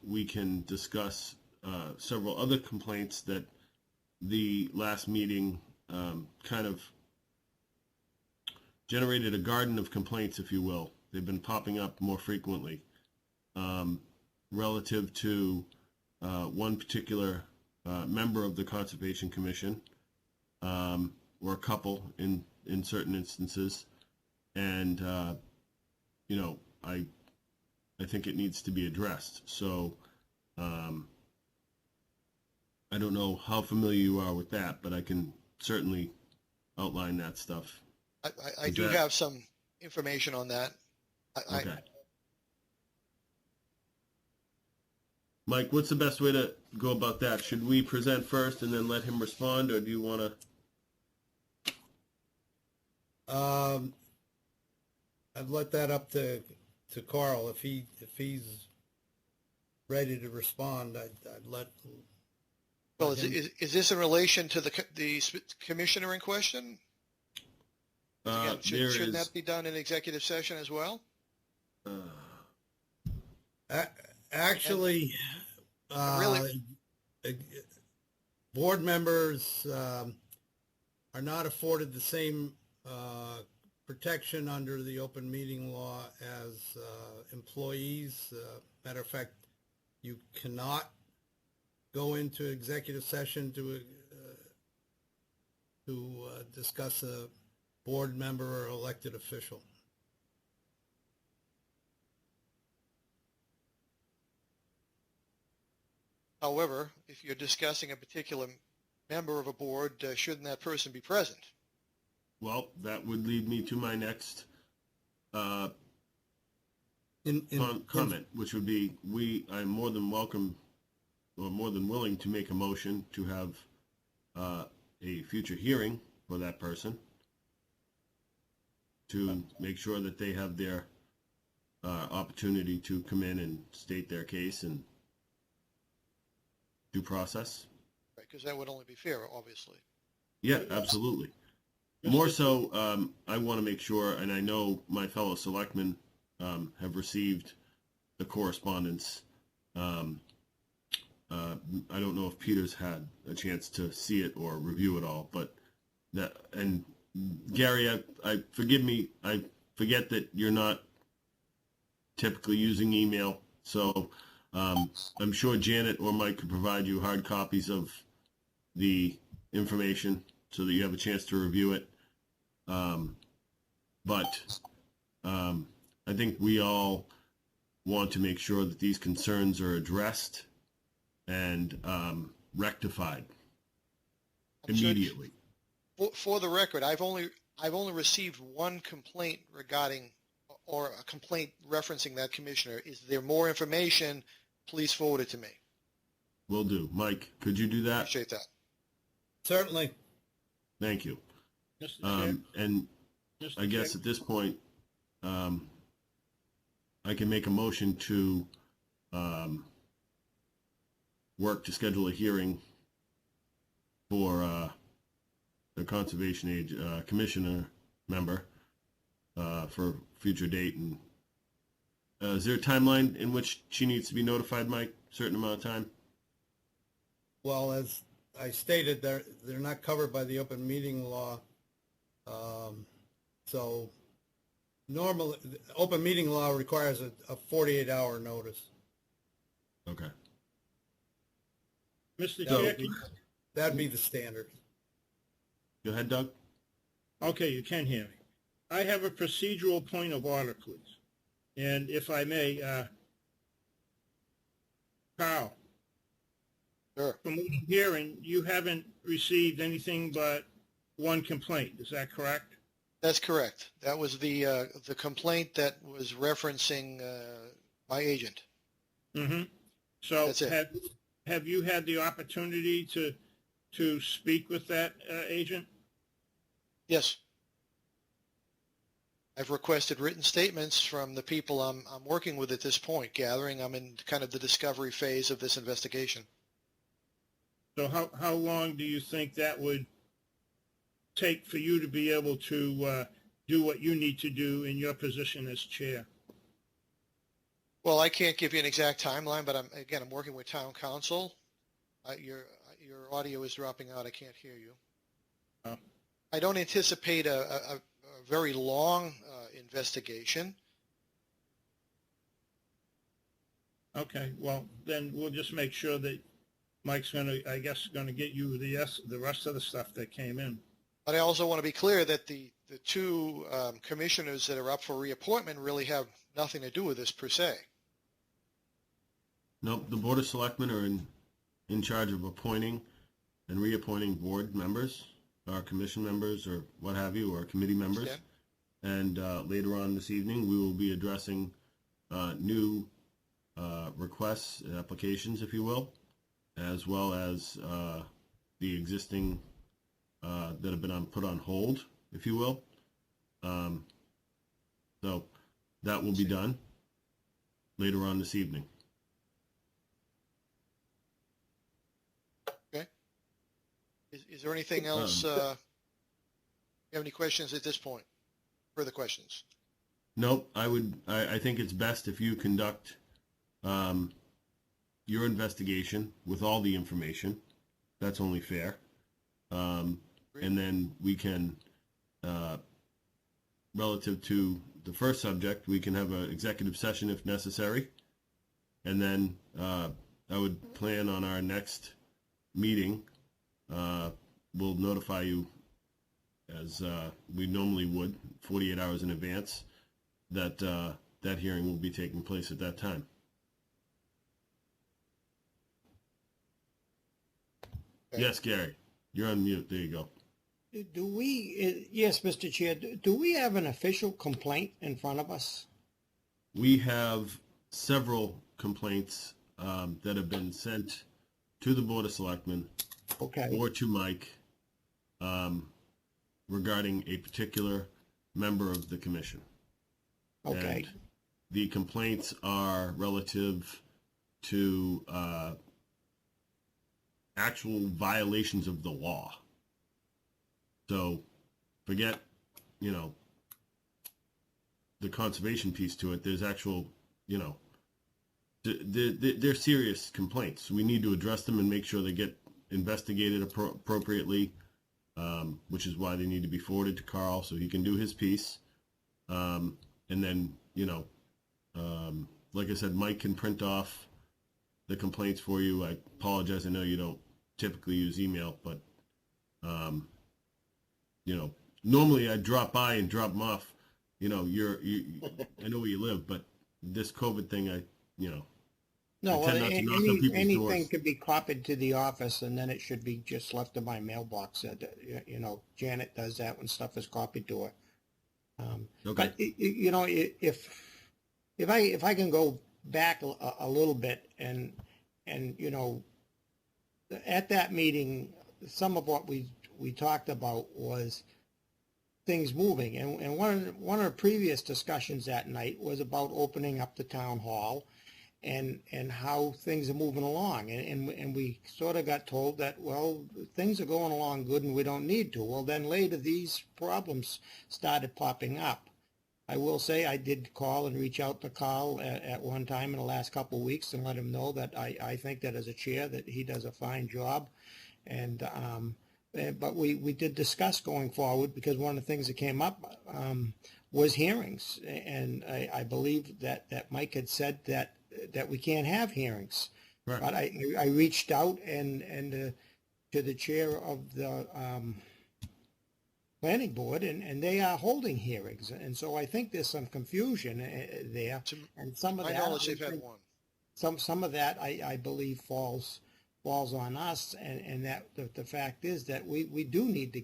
we can discuss several other complaints that the last meeting kind of generated a garden of complaints, if you will. They've been popping up more frequently relative to one particular member of the Conservation Commission, or a couple in certain instances, and you know, I think it needs to be addressed. So I don't know how familiar you are with that, but I can certainly outline that stuff. I do have some information on that. Okay. Mike, what's the best way to go about that? Should we present first and then let him respond, or do you want to? I'd let that up to Carl. If he's ready to respond, I'd let. Well, is this in relation to the commissioner in question? Again, shouldn't that be done in executive session as well? Actually, really? Board members are not afforded the same protection under the open meeting law as employees. Matter of fact, you cannot go into executive session to discuss a board member or elected official. However, if you're discussing a particular member of a board, shouldn't that person be present? Well, that would lead me to my next comment, which would be I'm more than welcome or more than willing to make a motion to have a future hearing for that person to make sure that they have their opportunity to come in and state their case and due process. Right, because that would only be fair, obviously. Yeah, absolutely. More so, I want to make sure, and I know my fellow selectmen have received the correspondence. I don't know if Peter's had a chance to see it or review it all, but that, and Gary, forgive me, I forget that you're not typically using email, so I'm sure Janet or Mike could provide you hard copies of the information so that you have a chance to review it. But I think we all want to make sure that these concerns are addressed and rectified immediately. For the record, I've only received one complaint regarding, or a complaint referencing that commissioner. Is there more information? Please forward it to me. Will do. Mike, could you do that? Appreciate that. Certainly. Thank you. Mr. Chair? And Mr. I guess Chair? at this point, I can make a motion to work to schedule a hearing for the Conservation Commissioner member for a future date. And is there a timeline in which she needs to be notified, Mike? A certain amount of time? Well, as I stated, they're not covered by the open meeting law. So normally, the open meeting law requires a 48-hour notice. Okay. Mr. So Chair, that'd be the standard. Go ahead, Doug. okay, you can hear me. I have a procedural point of order, please. And if I may, Carl, Sure. from what I'm hearing, you haven't received anything but one complaint. Is that correct? That's correct. That was the complaint that was referencing my agent. Mm-hmm. So That's it. have you had the opportunity to speak with that agent? Yes. I've requested written statements from the people I'm working with at this point, gathering. I'm in kind of the discovery phase of this investigation. So how long do you think that would take for you to be able to do what you need to do in your position as chair? Well, I can't give you an exact timeline, but I'm working with town council. Your audio is dropping out. I can't hear you. Oh. I don't anticipate a very long investigation. Okay, well, then we'll just make sure that Mike's gonna, I guess, gonna get you the rest of the stuff that came in. But I also want to be clear that the two commissioners that are up for reappointment really have nothing to do with this per se. Nope, the Board of Selectmen are in charge of appointing and reappointing board members, or commission members, or what have you, or committee members. Yeah. And later on this evening, we will be addressing new requests and applications, if you will, as well as the existing that have been put on hold, if you will. So that will be done later on this evening. Okay. Is there anything else? You have any questions at this point? Further questions? Nope. I think it's best if you conduct your investigation with all the information. That's only fair. And then we can, relative to the first subject, we can have an executive session if necessary. And then I would plan on our next meeting. We'll notify you, as we normally would, 48 hours in advance, that that hearing will be taking place at that time. Okay. Yes, Gary, you're on mute. There you go. Do we, yes, Mr. Chair, do we have an official complaint in front of us? We have several complaints that have been sent to the Board of Selectmen, okay, or to Mike, regarding a particular member of the commission. Okay. And the complaints are relative to actual violations of the law. So forget, the conservation piece to it. There's actual, they're serious complaints. We need to address them and make sure they get investigated appropriately, which is why they need to be forwarded to Carl so he can do his piece. And then, like I said, Mike can print off the complaints for you. I apologize. I know you don't typically use email, but, normally I drop by and drop them off. I know where you live, but this COVID thing, no, I tend not to knock on people's anything doors. could be copied to the office, and then it should be just left in my mailbox. Janet does that when stuff is copied to her. Okay. But if I can go back a little bit, and at that meeting, some of what we talked about was things moving, and one of the previous discussions that night was about opening up the town hall, and how things are moving along, and we sort of got told that, well, things are going along good and we don't need to. Well, then later these problems started popping up. I will say I did call and reach out to Carl at one time in the last couple of weeks and let him know that I think that as a chair that he does a fine job, and but we did discuss going forward, because one of the things that came up was hearings, and I believe that Mike had said that we can't have hearings. Right. But I reached out and to the chair of the planning board, and they are holding hearings, and so I think there's some confusion there, and some of I that, knowledge they've had one. some of that I believe falls on us, and that the fact is that we do need to get